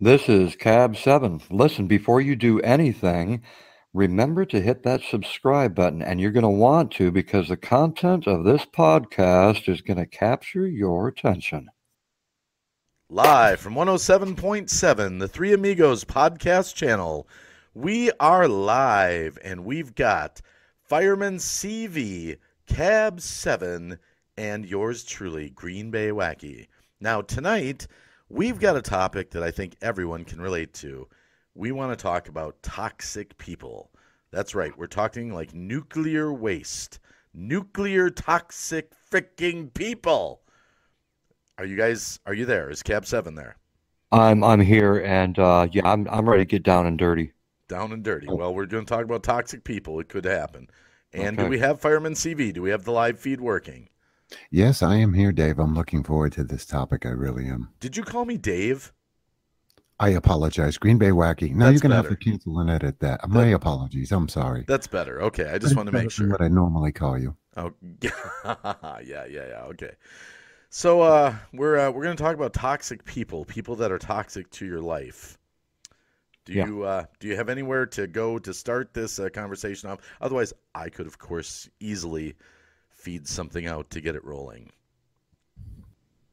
This is Cab 7. Listen, before you do anything, remember to hit that subscribe button, and you're going to want to because the content of this podcast is going to capture your attention. Live from 107.7, the Three Amigos podcast channel. We are live, and we've got Fireman CV, Cab 7, and yours truly, Green Bay Wacky. Now, tonight, we've got a topic that I think everyone can relate to. We want to talk about toxic people. That's right, we're talking like nuclear waste. Nuclear toxic freaking people. Are you there? Is Cab 7 there? I'm here, and yeah, I'm ready to get down and dirty. Down and dirty. Well, we're going to talk about toxic people. It could happen. And do Okay. we have Fireman CV? Do we have the live feed working? Yes, I am here, Dave. I'm looking forward to this topic. I really am. Did you call me Dave? I apologize. Green Bay Wacky. Now That's you're going to have better. to cancel and edit that. My apologies. I'm sorry. That's better. Okay, I just That's want to better make than sure. what I normally call you. Oh, yeah. Okay. So we're going to talk about toxic people, people that are toxic to your life. Do you have anywhere to go to start this conversation off? Otherwise, I could, of course, easily feed something out to get it rolling.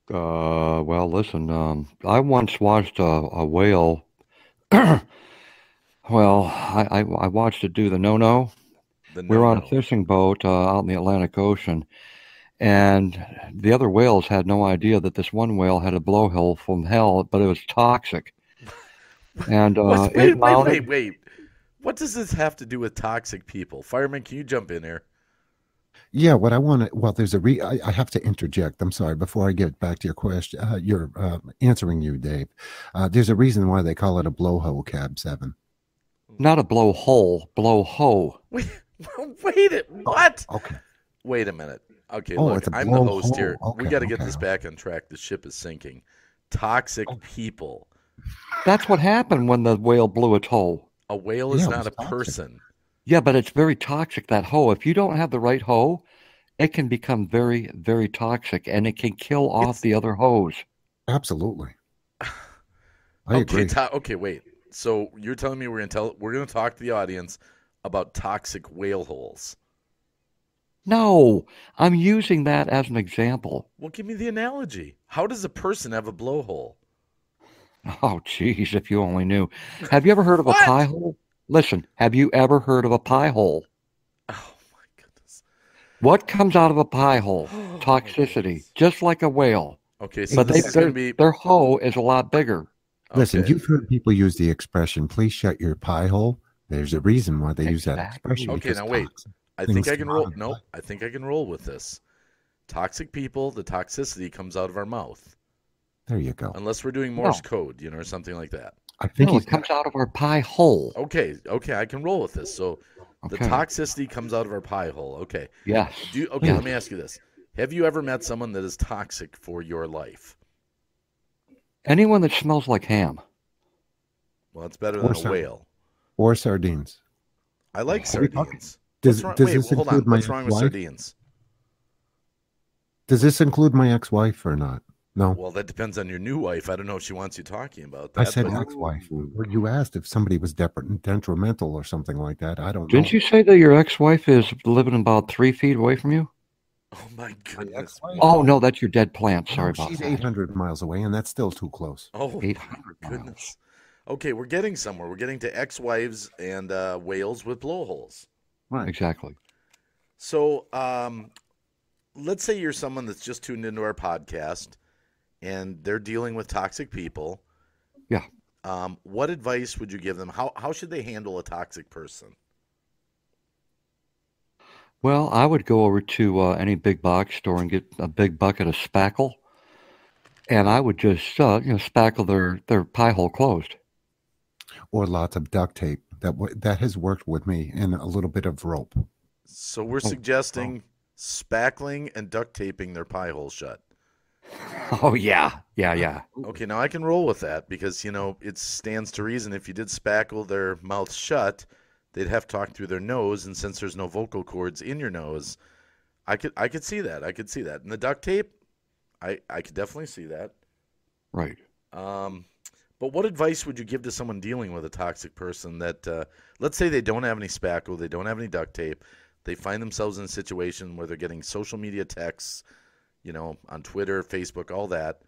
Well, listen, I once watched a whale. Well, I watched it do the no-no. The We were on a no-no. fishing boat out in the Atlantic Ocean, and the other whales had no idea that this one whale had a blowhole from hell, but it was toxic. And Wait. What does this have to do with toxic people? Fireman, can you jump in here? Yeah, what I want to, well, there's I have to interject. I'm sorry, before I get back to your question, you're answering you, Dave. There's a reason why they call it a blowhole, Cab 7. Not a blowhole, blowhole. What? Okay. Wait a minute. Okay, Oh, look, it's a I'm the host here. blowhole. We Okay, got to get okay. this back on track. The ship is sinking. Toxic people. That's what happened when the whale blew its hole. A whale is Yeah, it not was a toxic. person. Yeah, but it's very toxic, that hoe. If you don't have the right hoe, it can become very, very toxic, and it can kill off It's- the other hoes. Absolutely. I agree. Okay, wait. So you're telling me we're going to talk to the audience about toxic whale holes. No, I'm using that as an example. Well, give me the analogy. How does a person have a blowhole? Oh, geez, if you only knew. Have you ever heard of a What? pie hole? Listen, have you ever heard of a pie hole? Oh my goodness. What comes out of a pie hole? Toxicity, just like a whale. Okay, so But this is going to be their hoe is a lot bigger. Listen, okay. you've heard people use the expression, please shut your pie hole. There's a reason why they use that Exactly. expression. Okay, because now wait. toxic I things think I come can out roll. of No, it. I think I can roll with this. Toxic people, the toxicity comes out of our mouth. There you go. Unless we're doing Morse code, or something like that. I think No, he's it comes out of our pie hole. Okay, I can roll with this. So the Okay. toxicity comes out of our pie hole. Okay. Yes. Okay, Yes. let me ask you this. Have you ever met someone that is toxic for your life? Anyone that smells like ham. Well, it's better Or than a sardine. whale. or sardines. I like Are we talking- sardines. Does, What's does wrong? this Wait, hold on. include my What's wrong with ex-wife? sardines? Does this include my ex-wife or not? No. Well, that depends on your new wife. I don't know if she wants you talking about I that. said but- ex-wife. Well, you asked if somebody was detrimental or something like that. I don't know. Didn't you say that your ex-wife is living about 3 feet away from you? Oh my goodness. ex-wife? Oh, no, that's your dead plant. No, Sorry about she's that. 800 miles away, and that's still too close. Oh, 800 my miles. goodness. Okay, we're getting somewhere. We're getting to ex-wives and whales with blowholes. Right. Exactly. So, let's say you're someone that's just tuned into our podcast, and they're dealing with toxic people. Yeah. What advice would you give them? How should they handle a toxic person? Well, I would go over to any big box store and get a big bucket of spackle, and I would just spackle their pie hole closed. Or lots of duct tape. That has worked with me, and a little bit of rope. So we're suggesting spackling and duct taping their pie hole shut. Oh yeah. Okay, now I can roll with that because, it stands to reason if you did spackle their mouth shut, they'd have to talk through their nose, and since there's no vocal cords in your nose, I could see that. I could see that. And the duct tape, I could definitely see that. Right. But what advice would you give to someone dealing with a toxic person that, let's say they don't have any spackle, they don't have any duct tape, they find themselves in a situation where they're getting social media texts, on Twitter, Facebook, all that.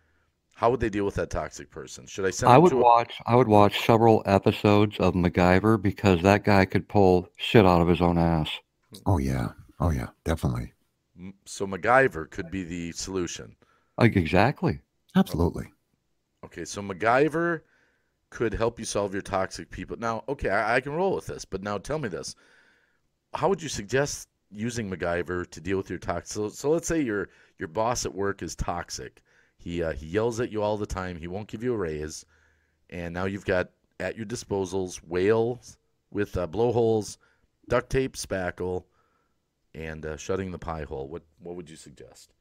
How would they deal with that toxic person? Should I send I them would to a watch I would watch several episodes of MacGyver because that guy could pull shit out of his own ass. Oh yeah. Oh yeah, definitely. so MacGyver could be the solution? Like, exactly. Absolutely. Okay, so MacGyver could help you solve your toxic people. Now, okay, I can roll with this, but now tell me this. How would you suggest using MacGyver to deal with your toxic? So let's say your boss at work is toxic. He yells at you all the time. He won't give you a raise, and now you've got at your disposals whales with blowholes, duct tape, spackle, and shutting the pie hole. What would you suggest?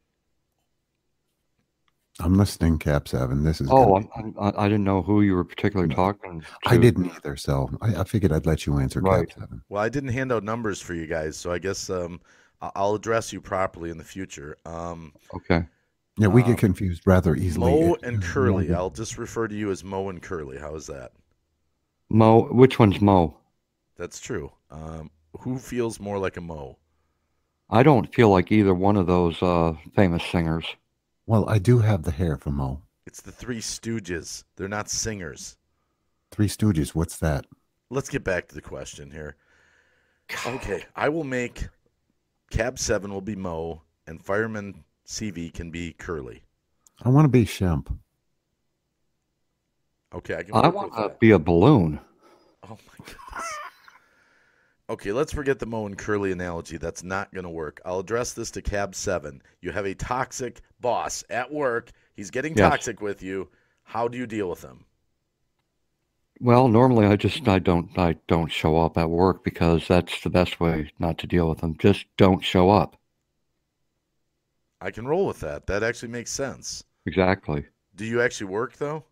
I'm listening, Cap 7. This is Oh, gonna be. I didn't know who you were particularly talking I to. didn't either, so I figured I'd let you answer, Right. Cap 7. Well, I didn't hand out numbers for you guys, so I guess I'll address you properly in the future. Okay. Yeah, we get confused rather easily. Mo and Curly. I'll just refer to you as Mo and Curly. How is that? Mo, which one's Mo? That's true. Who feels more like a Mo? I don't feel like either one of those famous singers. Well, I do have the hair for Mo. It's the Three Stooges. They're not singers. Three Stooges, what's that? Let's get back to the question here. Okay, I will make Cab 7 will be Mo, and Fireman CV can be Curly. I want to be Shemp. Okay, I can I work want with to that. be a balloon. Oh my goodness. Okay, let's forget the Mo and Curly analogy. That's not going to work. I'll address this to Cab 7. You have a toxic boss at work. He's getting Yes. toxic with you. How do you deal with him? Well, normally I don't show up at work because that's the best way not to deal with them. Just don't show up. I can roll with that. That actually makes sense. Exactly. Do you actually work, though?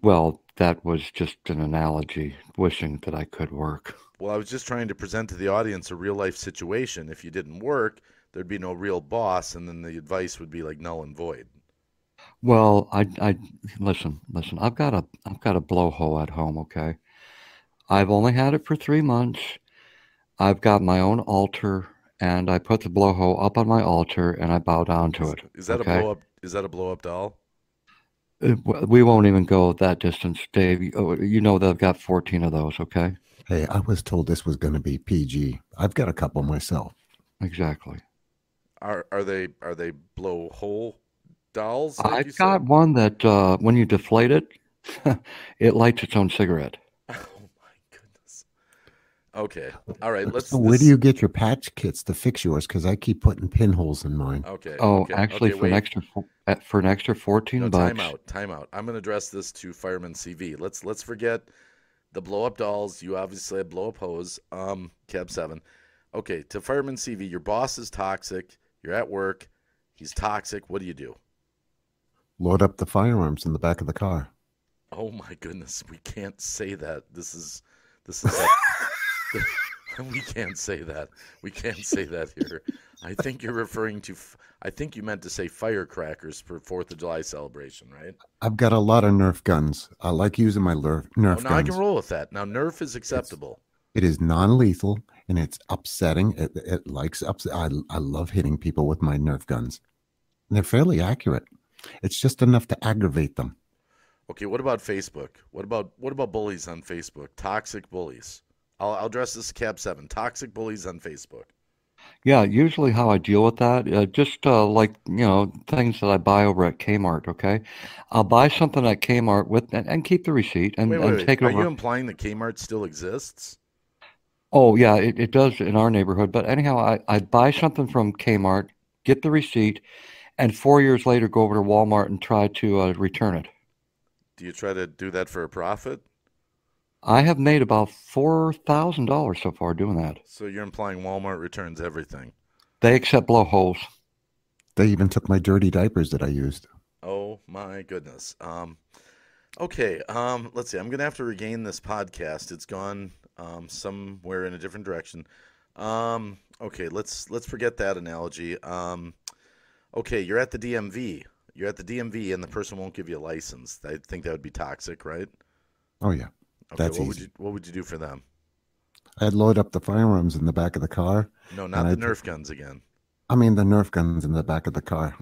Well, that was just an analogy, wishing that I could work. Well, I was just trying to present to the audience a real-life situation. If you didn't work, there'd be no real boss, and then the advice would be like null and void. Well, I listen. I've got a blowhole at home. Okay, I've only had it for 3 months. I've got my own altar, and I put the blowhole up on my altar, and I bow down to it. Is that a Okay, blow-up? Is that a blow-up doll? we won't even go that distance, Dave. You know that I've got 14 of those. Okay, Hey, I was told this was going to be PG. I've got a couple myself. exactly. Are they blowhole dolls? Like you I've got one that when you deflate it, it lights its own cigarette. said? Oh my goodness. Okay. All right. Let's. So where do you get your patch kits to fix yours? Because I keep putting pinholes in mine. Okay. Oh, okay, actually, okay, for an wait. extra for an extra 14 No, bucks. time out. I'm going to address this to Fireman CV. Let's forget the blow up dolls. You obviously have blow up hose. Cab 7. Okay, to Fireman CV, your boss is toxic. You're at work. He's toxic. What do you do? Load up the firearms in the back of the car. Oh my goodness, we can't say that. This is we can't say that. We can't say that here. I think you're referring to. I think you meant to say firecrackers for 4th of July celebration, right? I've got a lot of Nerf guns. I like using my Nerf Oh, guns. now I can roll with that. Now Nerf is acceptable. It is non-lethal and it's upsetting. It likes upset. I love hitting people with my Nerf guns. And they're fairly accurate. It's just enough to aggravate them. Okay, what about Facebook? What about bullies on Facebook? Toxic bullies. I'll address this Cab 7. Toxic bullies on Facebook. Yeah, usually how I deal with that, just like, things that I buy over at Kmart, okay? I'll buy something at Kmart and keep the receipt and Wait. take it Are over. you implying that Kmart still exists? Oh, yeah, it does in our neighborhood. But anyhow, I buy something from Kmart, get the receipt, and 4 years later go over to Walmart and try to return it. Do you try to do that for a profit? I have made about $4,000 so far doing that. So you're implying Walmart returns everything. They accept blowholes. They even took my dirty diapers that I used. Oh my goodness. Okay. Let's see. I'm gonna have to regain this podcast. It's gone somewhere in a different direction. Okay. Let's forget that analogy. Okay. You're at the DMV. You're at the DMV and the person won't give you a license. I think that would be toxic, right? Oh yeah, Okay, that's easy. what would you do for them? I'd load up the firearms in the back of the car, No, and not the Nerf guns again. I mean the Nerf guns in the back of the car.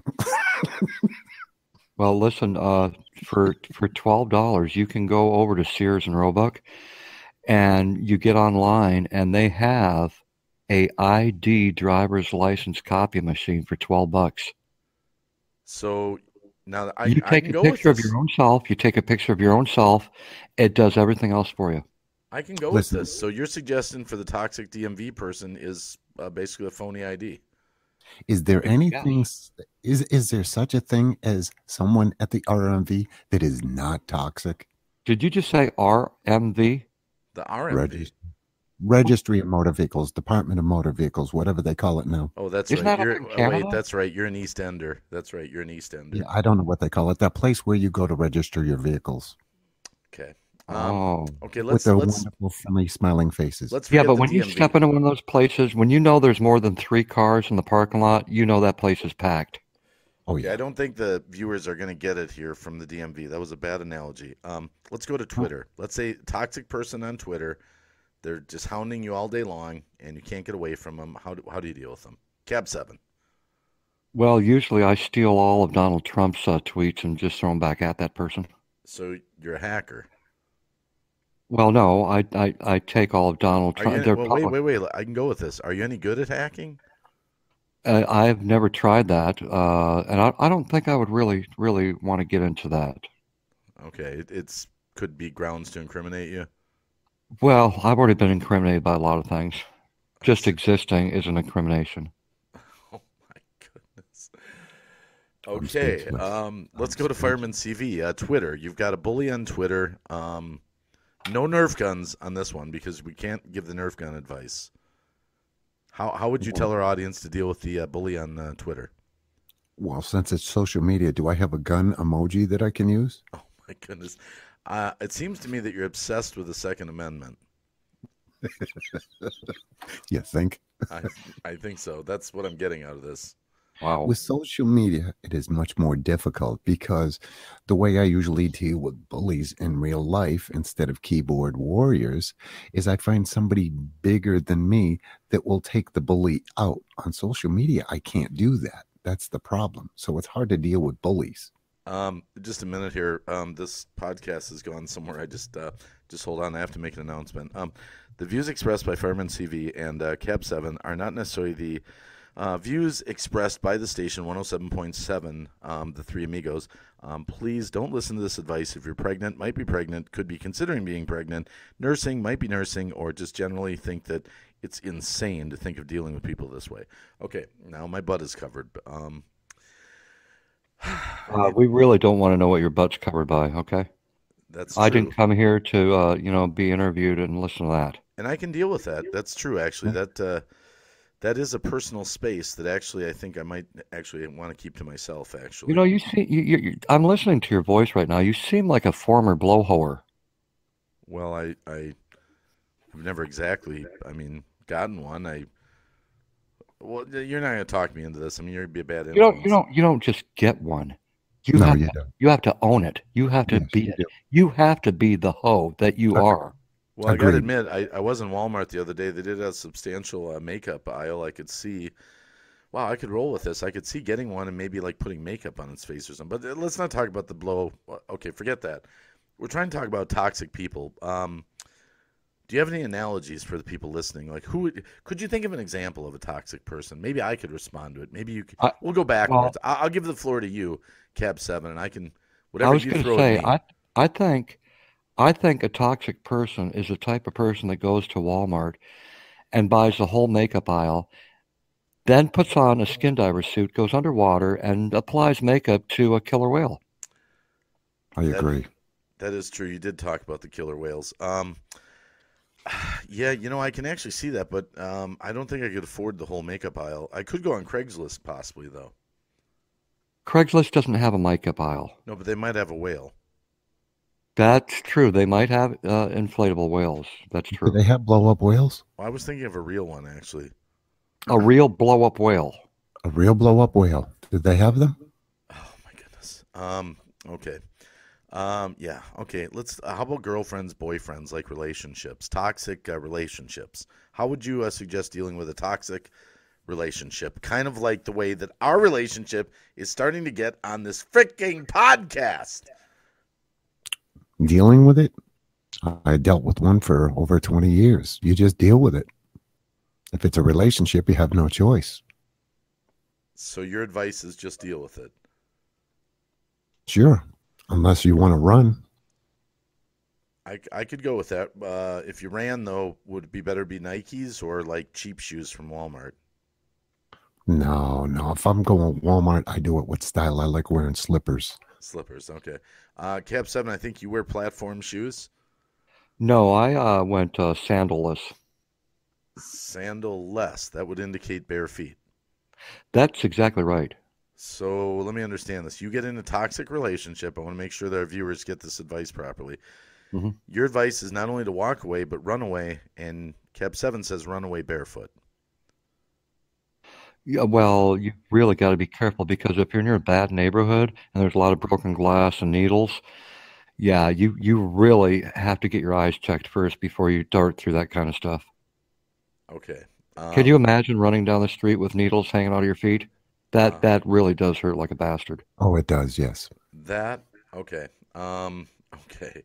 Well, listen, for $12, you can go over to Sears and Roebuck, and you get online, and they have a ID driver's license copy machine for $12. So now You I take can a go with picture of this. your own self. You take a picture of your own self. It does everything else for you. I can go with Listen. this. So your suggestion for the toxic DMV person is basically a phony ID. Is there Yes. anything? Is there such a thing as someone at the RMV that is not toxic? Did you just say RMV? The RMV. Registry of Motor Vehicles, Department of Motor Vehicles, whatever they call it now. Oh, that's Isn't right. that up You're in Canada? wait, that's right. You're an East Ender. That's right. You're an East Ender. Yeah, I don't know what they call it. That place where you go to register your vehicles Okay. Okay. with their wonderful, funny, smiling faces. Let's Yeah, forget but the when you DMV. step into one of those places, when you know there's more than 3 cars in the parking lot, you know that place is packed. Oh Yeah, yeah. I don't think the viewers are going to get it here from the DMV. That was a bad analogy. Let's go to Twitter. Let's say toxic person on Twitter. They're just hounding you all day long, and you can't get away from them. How do you deal with them? Cab 7. Well, usually I steal all of Donald Trump's tweets and just throw them back at that person. So you're a hacker. Well, no, I take all of Donald Are you? Trump. Well, wait. I can go with this. Are you any good at hacking? I've never tried that, and I don't think I would really want to get into that. Okay, it's could be grounds to incriminate you. Well, I've already been incriminated by a lot of things. Just existing is an incrimination. Oh my goodness. Okay, let's go to Fireman CV. Twitter. You've got a bully on Twitter. No Nerf guns on this one because we can't give the Nerf gun advice. How would you tell our audience to deal with the bully on Twitter? Well, since it's social media, do I have a gun emoji that I can use? Oh my goodness. It seems to me that you're obsessed with the Second Amendment. You think? I think so. That's what I'm getting out of this. Wow. With social media, it is much more difficult because the way I usually deal with bullies in real life instead of keyboard warriors is I find somebody bigger than me that will take the bully out. On social media, I can't do that. That's the problem. So it's hard to deal with bullies. Just a minute here. This podcast has gone somewhere. I just hold on. I have to make an announcement. The views expressed by Fireman CV and Cab 7 are not necessarily the views expressed by the station 107.7, the Three Amigos. Please don't listen to this advice if you're pregnant, might be pregnant, could be considering being pregnant, nursing, might be nursing, or just generally think that it's insane to think of dealing with people this way. Okay, now my butt is covered. We really don't want to know what your butt's covered by, okay? That's true. I didn't come here to, be interviewed and listen to that. And I can deal with that. That's true, actually. That is a personal space that actually I think I might actually want to keep to myself, actually. You see, I'm listening to your voice right now. You seem like a former blowhoer. Well, I've never exactly, gotten one. Well, you're not going to talk me into this. I mean, you're going to be a bad influence. You don't just get one. You don't. You have to own it. You have to be it. You have to be the hoe that you are. Well, I got to admit, I was in Walmart the other day. They did a substantial makeup aisle. I could see, wow, I could roll with this. I could see getting one and maybe like putting makeup on its face or something. But let's not talk about the blow. Okay, forget that. We're trying to talk about toxic people. Do you have any analogies for the people listening? Like, could you think of an example of a toxic person? Maybe I could respond to it. Maybe you could. We'll go backwards. I'll give the floor to you, Cab 7, and I can whatever you throw at me. I think a toxic person is the type of person that goes to Walmart and buys the whole makeup aisle, then puts on a skin diver suit, goes underwater, and applies makeup to a killer whale. I agree. That is true. You did talk about the killer whales. Yeah, I can actually see that, but I don't think I could afford the whole makeup aisle. I could go on Craigslist possibly, though. Craigslist doesn't have a makeup aisle. No, but they might have a whale. That's true. They might have inflatable whales. That's true. Do they have blow-up whales? Well, I was thinking of a real one, actually. A real blow-up whale. A real blow-up whale. Did they have them? Oh, my goodness. Okay. Yeah. Okay. Let's. How about girlfriends, boyfriends, like relationships, toxic relationships? How would you suggest dealing with a toxic relationship? Kind of like the way that our relationship is starting to get on this freaking podcast. Dealing with it, I dealt with one for over 20 years. You just deal with it. If it's a relationship, you have no choice. So your advice is just deal with it. Sure. Unless you want to run. I could go with that. If you ran, though, would it be better be Nikes or like cheap shoes from Walmart? No. If I'm going to Walmart, I do it with style. I like wearing slippers. Slippers, okay. Cap 7, I think you wear platform shoes. No, I went sandalless. Sandal-less. That would indicate bare feet. That's exactly right. So let me understand this. You get in a toxic relationship. I want to make sure that our viewers get this advice properly. Mm-hmm. Your advice is not only to walk away, but run away. And Cap 7 says run away barefoot. Yeah, well, you really got to be careful because if you're near a bad neighborhood and there's a lot of broken glass and needles, yeah, you really have to get your eyes checked first before you dart through that kind of stuff. Okay. Can you imagine running down the street with needles hanging out of your feet? That really does hurt like a bastard. Oh, it does, yes. Okay. Okay.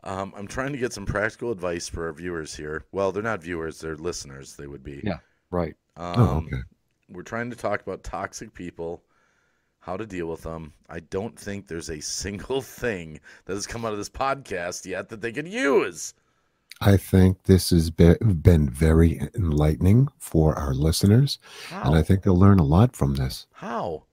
I'm trying to get some practical advice for our viewers here. Well, they're not viewers, they're listeners, they would be. Yeah, right. Okay. We're trying to talk about toxic people, how to deal with them. I don't think there's a single thing that has come out of this podcast yet that they can use. I think this has been very enlightening for our listeners, and I think they'll learn a lot from this. How?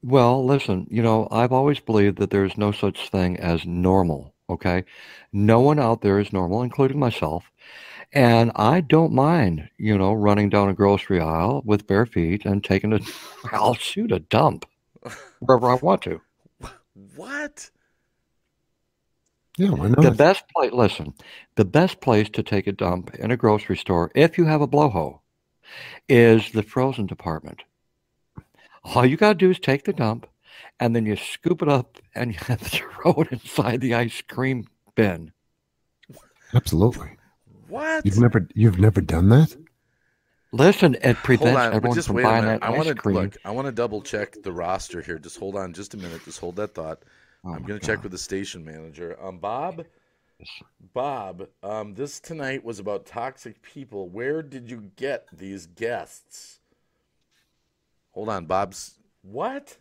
Well, listen, I've always believed that there's no such thing as normal, okay? No one out there is normal, including myself. And I don't mind, running down a grocery aisle with bare feet and I'll shoot a dump wherever I want to. What? Yeah, why not? The best place to take a dump in a grocery store, if you have a blowhole, is the frozen department. All you got to do is take the dump, and then you scoop it up and you throw it inside the ice cream bin. Absolutely. What? You've never done that? Listen, it prevents hold on, everyone just from wait a buying minute. that ice cream. Look, I want to double check the roster here. Just hold on just a minute. Just hold that thought. Oh I'm going to check with the station manager. Bob, this tonight was about toxic people. Where did you get these guests? Hold on, Bob's. What?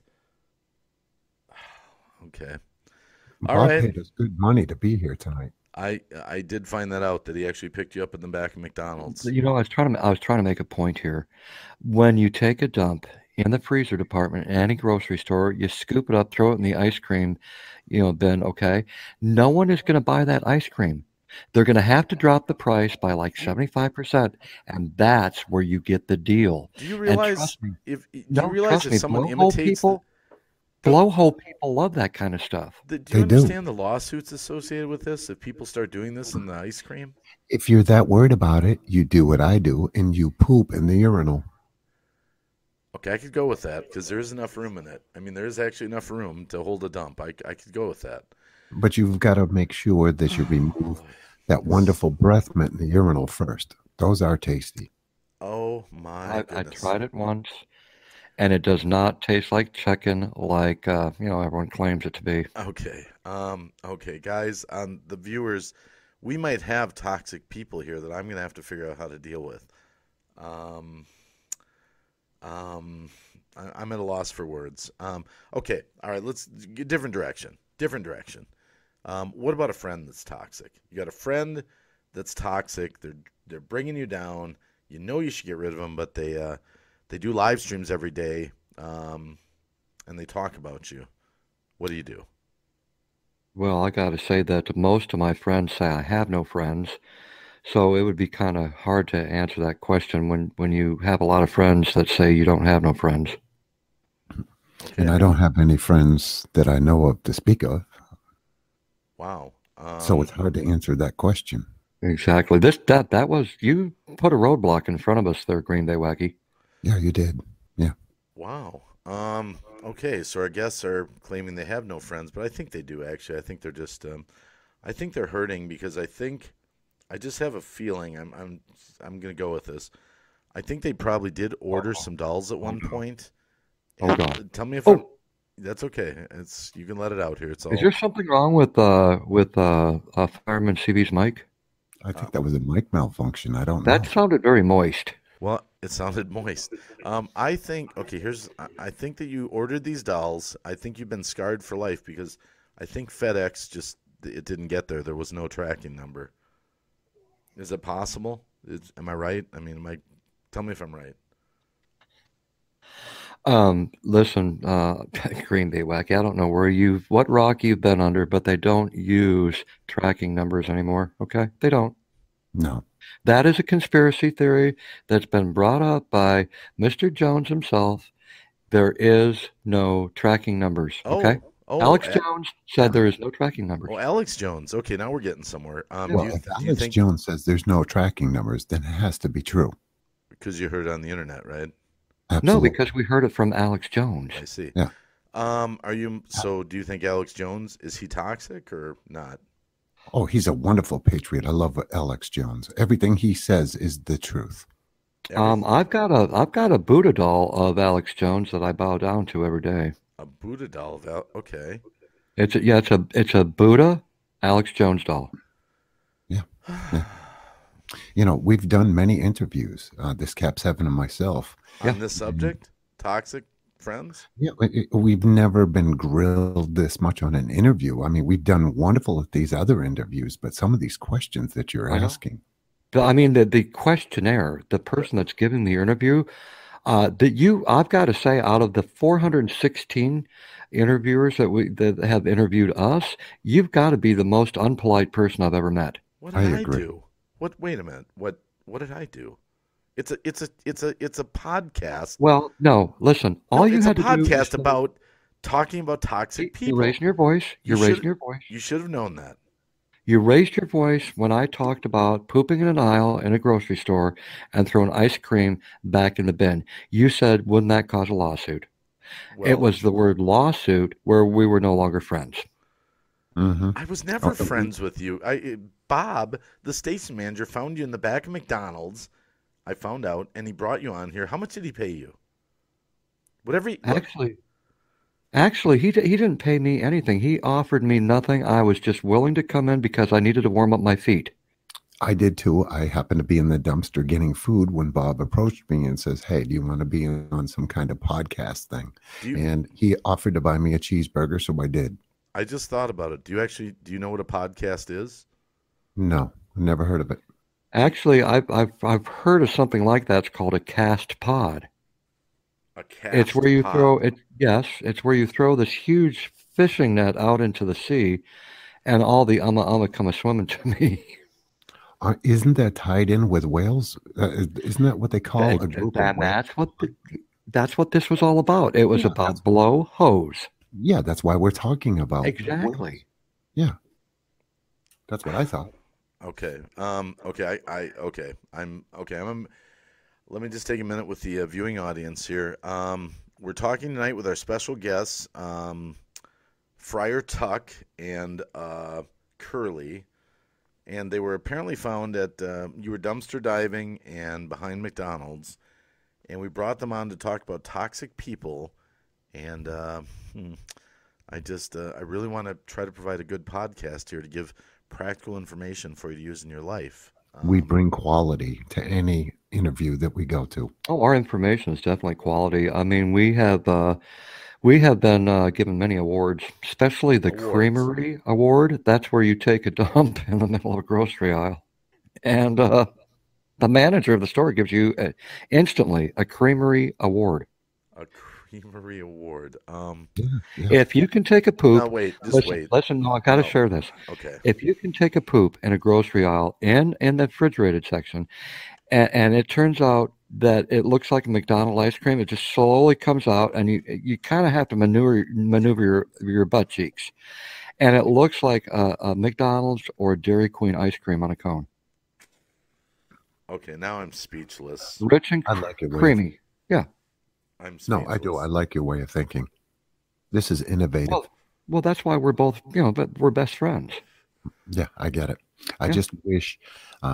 Okay. All Bob right. paid us good money to be here tonight. I did find that out, that he actually picked you up in the back of McDonald's. I was trying to make a point here. When you take a dump in the freezer department in any grocery store, you scoop it up, throw it in the ice cream, bin, okay? No one is going to buy that ice cream. They're going to have to drop the price by like 75%, and that's where you get the deal. Do you realize if someone blowhole imitates blowhole people love that kind of stuff. Do you understand the lawsuits associated with this if people start doing this in the ice cream? If you're that worried about it, you do what I do and you poop in the urinal. Okay, I could go with that because there is enough room in it. I mean, there is actually enough room to hold a dump. I could go with that. But you've got to make sure that you remove that wonderful breath mint in the urinal first. Those are tasty. Oh, my goodness. I tried it once, and it does not taste like chicken like, everyone claims it to be. Okay. Okay, guys, the viewers, we might have toxic people here that I'm going to have to figure out how to deal with. I'm at a loss for words. Okay, all right, let's get different direction. What about a friend that's toxic? You got a friend that's toxic. They're bringing you down. You know you should get rid of them, but they do live streams every day, and they talk about you. What do you do? Well, I got to say that most of my friends say I have no friends. So it would be kind of hard to answer that question when you have a lot of friends that say you don't have no friends. Okay. And I don't have any friends that I know of to speak of. Wow. So it's hard to answer that question. Exactly. That was, you put a roadblock in front of us there, Green Bay Wacky. Yeah, you did. Yeah. Wow. Okay, so our guests are claiming they have no friends, but I think they do actually. I think they're just I think they're hurting because I just have a feeling I'm gonna go with this. I think they probably did order Oh, some dolls at oh one no. point. Oh And God. tell me if I'm Oh, that's okay. It's you can let it out here. It's is all there something wrong with Fireman CV's mic? I uh, think that was a mic malfunction. I don't That know. sounded very moist. well, it sounded moist. I think okay. I think that you ordered these dolls. I think you've been scarred for life because I think FedEx just it didn't get there. There was no tracking number. Is it possible? Am I right? I mean, tell me if I'm right. Listen, Green Bay Wacky, I don't know what rock you've been under, but they don't use tracking numbers anymore. Okay? They don't. No. That is a conspiracy theory that's been brought up by Mr. Jones himself. There is no tracking numbers. Okay? Oh, oh, Alex Jones said Yeah. there is no tracking numbers. oh, Alex Jones. Okay, now we're getting somewhere. Yeah. Well, if Do you Alex think Jones says there's no tracking numbers, then it has to be true. because you heard it on the internet, right? No, Absolutely. because we heard it from Alex Jones. I see. Yeah. Are you so? Do you think Alex Jones is he toxic or not? Oh, he's a wonderful patriot. I love Alex Jones. Everything he says is the truth. Everything I've got a Buddha doll of Alex Jones that I bow down to every day. a Buddha doll. Okay. It's a Buddha Alex Jones doll. Yeah. Yeah. You know, we've done many interviews, this Cap 7 and myself. Yeah. On this subject, toxic friends. Yeah, we've never been grilled this much on an interview. I mean, we've done wonderful at these other interviews, but some of these questions that you're I know. asking. I mean, the questionnaire, the person that's giving the interview, I've got to say, out of the 416 interviewers that have interviewed us, you've got to be the most unpolite person I've ever met. What I did I agree. do? What? Wait a minute. What did I do? It's a podcast. Well, no, listen, No, all you it's a had to do is podcast say, about talking about toxic you're people. raising your voice. You You're raising should your voice. you should have known that. You raised your voice when I talked about pooping in an aisle in a grocery store and throwing ice cream back in the bin. You said, wouldn't that cause a lawsuit? It Well, was the word lawsuit where we were no longer friends. Mm-hmm. I was never Oh, friends with you. Bob, the station manager, found you in the back of McDonald's. I found out, and he brought you on here. How much did he pay you? Whatever. Look, Actually, he didn't pay me anything. He offered me nothing. I was just willing to come in because I needed to warm up my feet. I did too. I happened to be in the dumpster getting food when Bob approached me and says, "Hey, do you want to be on some kind of podcast thing?" do you? And he offered to buy me a cheeseburger, so I did. I just thought about it. Do you know what a podcast is? No, never heard of it. Actually, I've heard of something like that. It's called a cast pod. A It's where cast you throw pod. it. Yes, it's where you throw this huge fishing net out into the sea, and all the umma come a swimming to me. Isn't that tied in with whales? Isn't that what they call a group of And whales? that's what this was all about. It was Yeah, that's about blow hose. yeah, that's why we're talking about whales. Exactly. Yeah, that's what I thought. Okay. Okay. Okay. I'm okay. Let me just take a minute with the viewing audience here. We're talking tonight with our special guests, Friar Tuck and Curly, and they were apparently found at you were dumpster diving and behind McDonald's, and we brought them on to talk about toxic people, and I really want to try to provide a good podcast here to give practical information for you to use in your life. We bring quality to any interview that we go to. Oh, our information is definitely quality. I mean, we have been given many awards, especially the Awards. Creamery Award. That's where you take a dump in the middle of a grocery aisle, and the manager of the store gives you instantly a Creamery Award. A Creamery Award. Yeah. If you can take a poop, No, wait, just wait. listen, no, I got to No. share this. Okay. If you can take a poop in a grocery aisle in the refrigerated section, and it turns out that it looks like a McDonald's ice cream, it just slowly comes out, and you kind of have to maneuver your butt cheeks, and it looks like a McDonald's or Dairy Queen ice cream on a cone, Okay, now I'm speechless. rich and I like it. creamy. Yeah. I'm No, I do. I speechless. like your way of thinking. This is innovative. Well, well, that's why we're both, but we're best friends. Yeah, I get it. I Yeah, just wish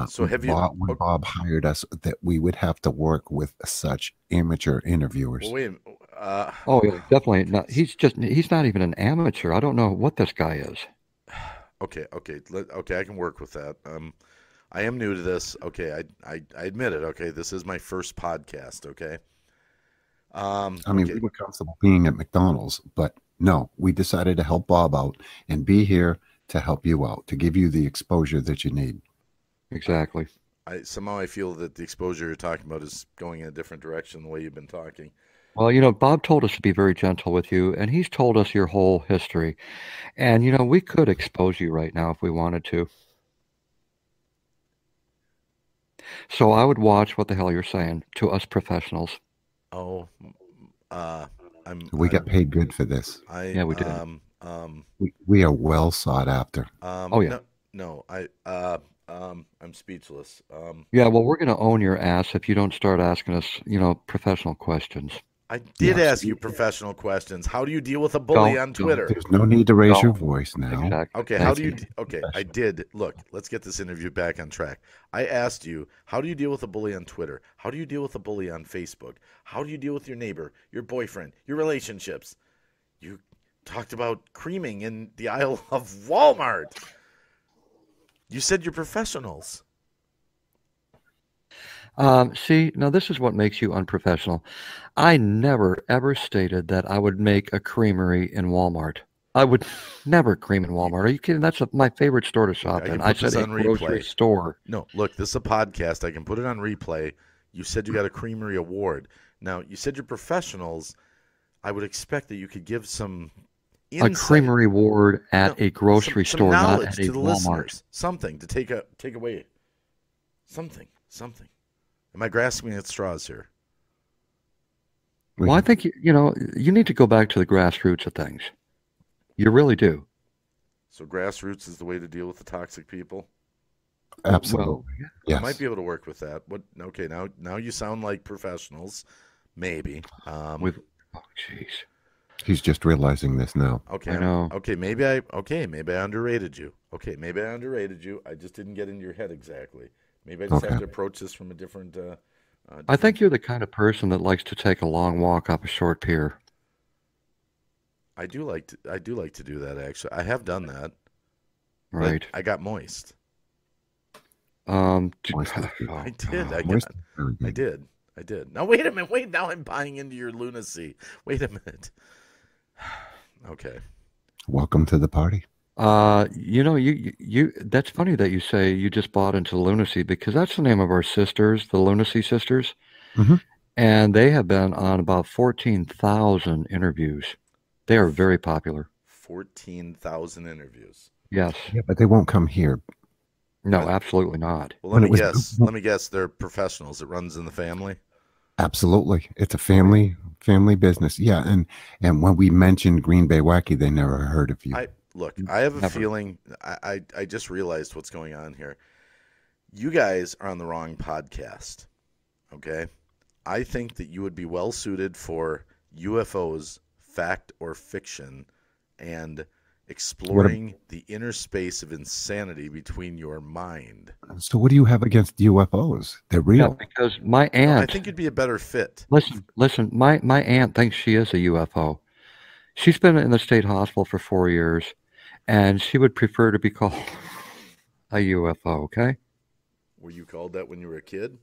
So have you? When Oh, Bob hired us that we would have to work with such amateur well, interviewers. wait. oh, yeah, definitely not. Okay. He's not even an amateur. I don't know what this guy is. Okay. Okay. Okay. I can work with that. I am new to this. Okay. I admit it. Okay. This is my first podcast. Okay. I mean, we Okay. were comfortable being at McDonald's, but no, we decided to help Bob out and be here to help you out, to give you the exposure that you need. Exactly. I somehow I feel that the exposure you're talking about is going in a different direction the way you've been talking. Well, Bob told us to be very gentle with you, and he's told us your whole history. And, we could expose you right now if we wanted to. So I would watch what the hell you're saying to us professionals. Oh, uh, We got paid good for this. Yeah, we did. We are well sought after. Oh, yeah. no, no, I'm speechless. Yeah, well, we're going to own your ass if you don't start asking us, professional questions. I did Yes. ask you professional questions. How do you deal with a bully on Twitter? There's no need to raise your Don't. voice now. Exactly. Okay, Thank how do you? you. Okay, I did. Look, let's get this interview back on track. I asked you, how do you deal with a bully on Twitter? How do you deal with a bully on Facebook? How do you deal with your neighbor, your boyfriend, your relationships? You talked about creaming in the aisle of Walmart. You said you're professionals. See, now this is what makes you unprofessional. I never, ever stated that I would make a creamery in Walmart. I would never cream in Walmart. Are you kidding? That's my favorite store to shop I can in. I put this said a on grocery replay. store. No, look, this is a podcast. I can put it on replay. You said you got a creamery award. Now, you said you're professionals. I would expect that you could give some A insight, creamery ward at no, a grocery some store, not knowledge at a to the Walmart. listeners. Something to take away. Something. Am I grasping at straws here? Well, I think you need to go back to the grassroots of things. You really do. So grassroots is the way to deal with the toxic people. Absolutely. Well, I Yes. might be able to work with that. What? Okay, now you sound like professionals. Maybe. with oh, jeez, He's just realizing this now. Okay. I know. Okay. Maybe I underrated you. Okay. Maybe I underrated you. I just didn't get into your head exactly. Maybe I just have Okay. to approach this from a different. I think you're the kind of person that likes to take a long walk up a short pier. I do like to do that. Actually, I have done that. but Right. I got moist. Moist is good. oh, I did. God. I Moist got. is very I good. did. I did. Now wait a minute. Wait. Now I'm buying into your lunacy. Wait a minute. Okay. Welcome to the party. You that's funny that you say you just bought into lunacy because that's the name of our sisters, the Lunacy Sisters, Mhm. and they have been on about 14,000 interviews. They are very popular. 14,000 interviews. Yes. Yeah, but they won't come here. No, Right. absolutely not. Well, When let it me was guess. built- Let me guess. They're professionals. It runs in the family. Absolutely. It's a family business. Yeah, and when we mentioned Green Bay Wacky, they never heard of you. Look. I have a Never. feeling. I just realized what's going on here. You guys are on the wrong podcast. Okay. I think that you would be well suited for UFOs, fact or fiction, and exploring the inner space of insanity between your mind. So what do you have against UFOs? They're Yeah, real. because my No, I aunt, think you'd be a better fit. listen, my aunt thinks she is a UFO. She's been in the state hospital for 4 years, and she would prefer to be called a UFO, okay? Were you called that when you were a kid?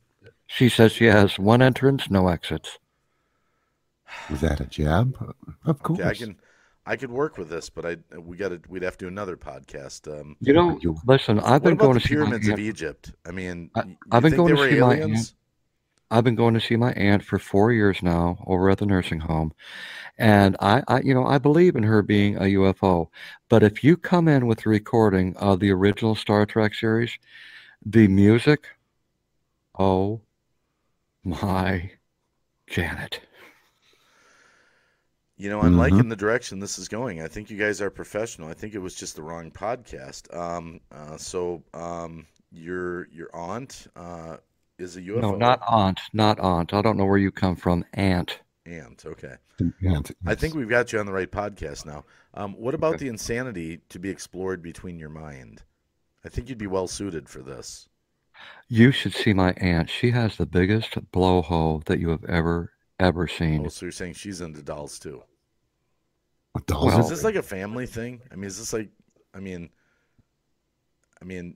She says she has one entrance, no exits. Is that a jab? Of course. Okay, I could work with this, but we'd have to do another podcast. Listen, I've What been about going the to see my pyramids of aunt. Egypt? I mean, I- you I've been think going they to were see my aunt. aliens? I've been going to see my aunt for 4 years now over at the nursing home. And I believe in her being a UFO. But if you come in with a recording of the original Star Trek series, the music, oh my Janet. I'm Mhm. liking the direction this is going. I think you guys are professional. I think it was just the wrong podcast. Your aunt is a UFO. No, not aunt. I don't know where you come from. Aunt. Ant. Okay. Ant, I think yes. we've got you on the right podcast now. What about the insanity to be explored between your mind? I think you'd be well suited for this. You should see my aunt. She has the biggest blowhole that you have ever Oh, seen. so you're saying she's into dolls too? Dolls Is are Well, this great. like a family thing? I mean, is this like, I mean,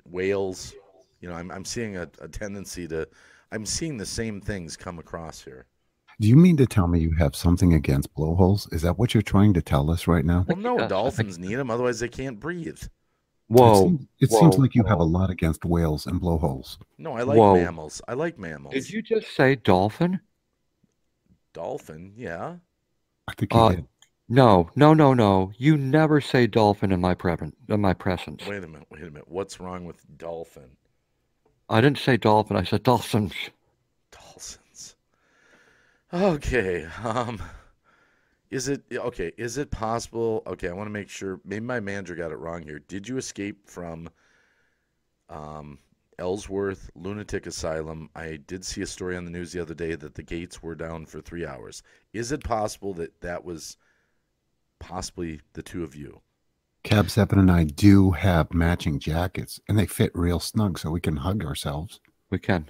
whales? You know, I'm seeing a tendency to, I'm seeing the same things come across here. Do you mean to tell me you have something against blowholes? Is that what you're trying to tell us right I now? Well, think he no, does. I think dolphins he need does. them, otherwise they can't breathe. Whoa, It seems whoa, like you have a whoa, lot against whales and blowholes. No, I like whoa. mammals. I like Did mammals. you just say dolphin? Dolphin, yeah. I think you Uh, did. no, no, no, no. You never say dolphin in my presence. Wait a minute, wait a minute. What's wrong with dolphin? I didn't say dolphin. I said dolphins. Dolphins. Okay. Is it okay? Is it possible? Okay, I want to make sure. Maybe my manager got it wrong here. Did you escape from um, Ellsworth Lunatic Asylum? I did see a story on the news the other day that the gates were down for 3 hours. Is it possible that that was possibly the two of you? Cab 7 and I do have matching jackets, and they fit real snug so we can hug ourselves. We can.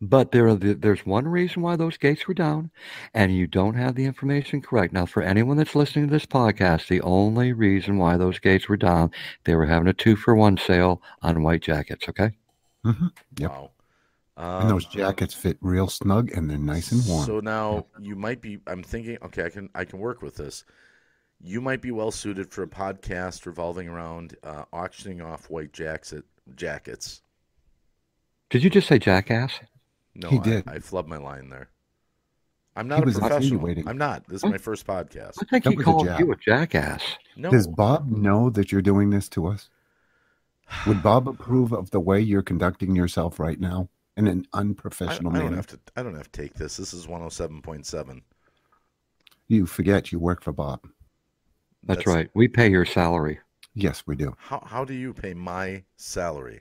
But there's one reason why those gates were down, and you don't have the information correct. Now, for anyone that's listening to this podcast, the only reason why those gates were down, they were having a 2-for-1 sale on white jackets, okay? Hmm. Yep. Wow. And those jackets fit real snug, and they're nice and warm. So now you might be. I'm thinking. Okay, I can work with this. You might be well suited for a podcast revolving around auctioning off white jackets. Did you just say jackass? No, He did. I flubbed my line there. I'm He not a was professional. insinuating. I'm not. This is What? my first podcast. I think That he was a called jab. you a jackass. No. Does Bob know that you're doing this to us? Would Bob approve of the way you're conducting yourself right now in an unprofessional I don't manner? have to. I don't have to take this. This is 107.7. You forget you work for Bob. That's right. We pay your salary. Yes, we do. How do you pay my salary?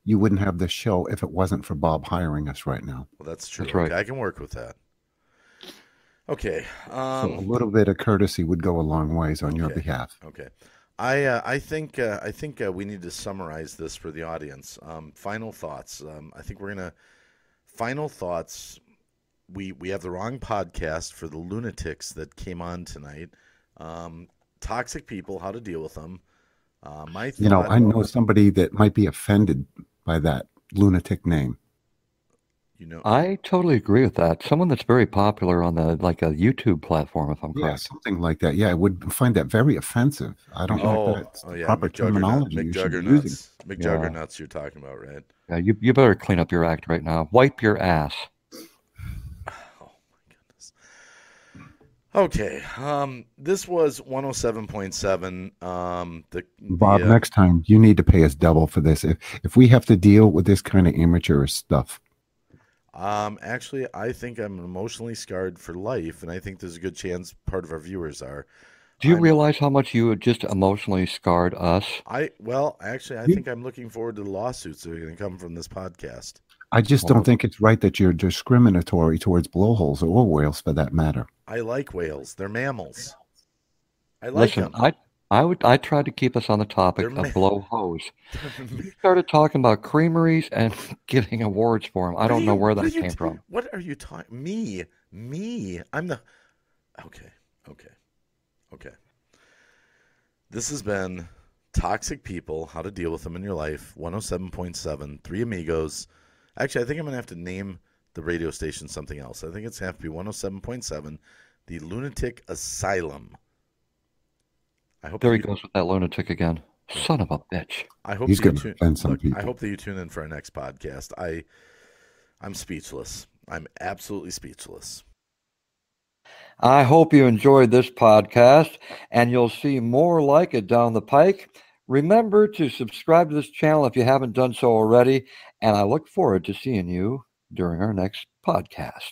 You wouldn't have this show if it wasn't for Bob hiring us right now. Well, that's true. That's right. Okay, I can work with that. Okay. So a little bit of courtesy would go a long ways on your Okay. behalf. Okay. I think we need to summarize this for the audience. Final thoughts. I think we're gonna final thoughts. We have the wrong podcast for the lunatics that came on tonight. Toxic people, how to deal with them. My thought, You know, I know somebody that might be offended by that lunatic name. you know, I totally agree with that. Someone that's very popular on a YouTube platform, if I'm Yeah, correct. something like that. Yeah, I would find that very offensive. I don't know if that's the yeah, proper terminology you should be using. McJuggernauts, you're talking about, right? Yeah, you better clean up your act right now. Wipe your ass. Oh my goodness. Okay. This was 107.7. Bob, next time you need to pay us double for this. If we have to deal with this kind of amateurish stuff. Actually, I think I'm emotionally scarred for life, and I think there's a good chance part of our viewers are. Do you I'm- realize how much you had just emotionally scarred us? I think I'm looking forward to the lawsuits that are going to come from this podcast. I just don't think it's right that you're discriminatory towards blowholes or whales for that matter. I like whales. They're mammals. I like Listen, them. I tried to keep us on the topic They're of blow hose. You started talking about creameries and giving awards for them. I don't know where that came from. What are you talking? Me. I'm the. Okay. This has been Toxic People, How to Deal with Them in Your Life, 107.7, Three Amigos. Actually, I think I'm going to have to name the radio station something else. I think it's going to have to be 107.7, the Lunatic Asylum. I hope There he goes with that lunatic again. Son of a bitch. I hope He's that you going to offend some people. I hope that you tune in for our next podcast. I'm speechless. I'm absolutely speechless. I hope you enjoyed this podcast, and you'll see more like it down the pike. Remember to subscribe to this channel if you haven't done so already, and I look forward to seeing you during our next podcast.